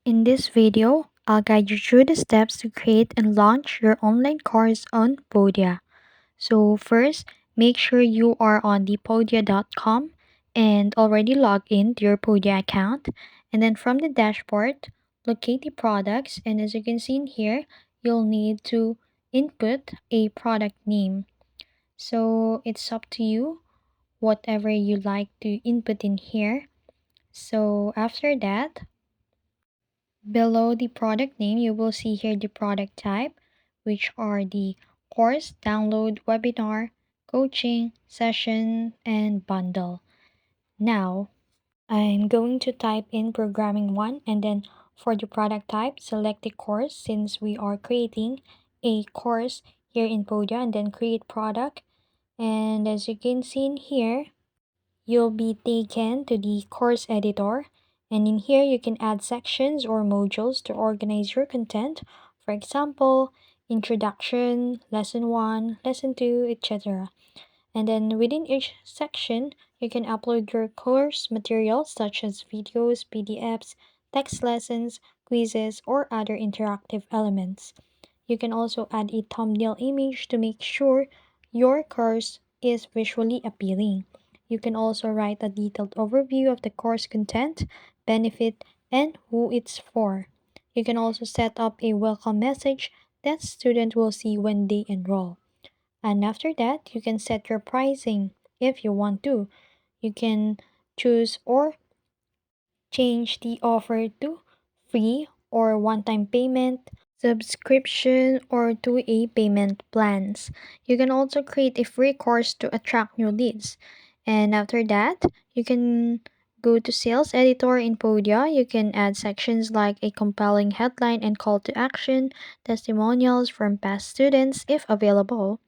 In this video, I'll guide you through the steps to create and launch your online course on Podia. So first, make sure you are on the podia.com and already logged in to your Podia account. And then from the dashboard, locate the products. And as you can see in here, you'll need to input a product name. So it's up to you, whatever you like to input in here. So after that, below the product name, you will see here the product type, which are the course, download, webinar, coaching, session, and bundle. Now, I'm going to type in programming 1 and then for the product type, select the course since we are creating a course here in Podia and then create product. And as you can see in here, you'll be taken to the course editor, and in here you can add sections or modules to organize your content. For example, introduction, lesson 1, lesson 2, etc. And then within each section, you can upload your course materials such as videos, PDFs, text lessons, quizzes, or other interactive elements. You can also add a thumbnail image to make sure your course is visually appealing. You can also write a detailed overview of the course content, benefit, and who it's for. You can also set up a welcome message that students will see when they enroll. And after that, you can set your pricing if you want to. You can choose or change the offer to free or one-time payment, subscription, or to a payment plans. You can also create a free course to attract new leads. And after that, you can go to sales editor in Podia. You can add sections like a compelling headline and call to action, testimonials from past students if available,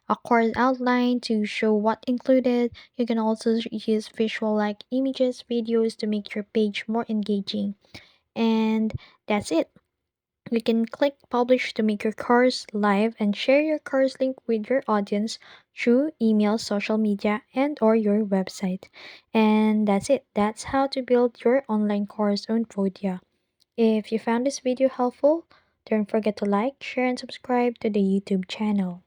a course outline to show what included. You can also use visual like images, videos to make your page more engaging. And that's it. You can click publish to make your course live and share your course link with your audience through email, social media, and or your website. And that's it. That's how to build your online course on Podia. If you found this video helpful, don't forget to like, share, and subscribe to the YouTube channel.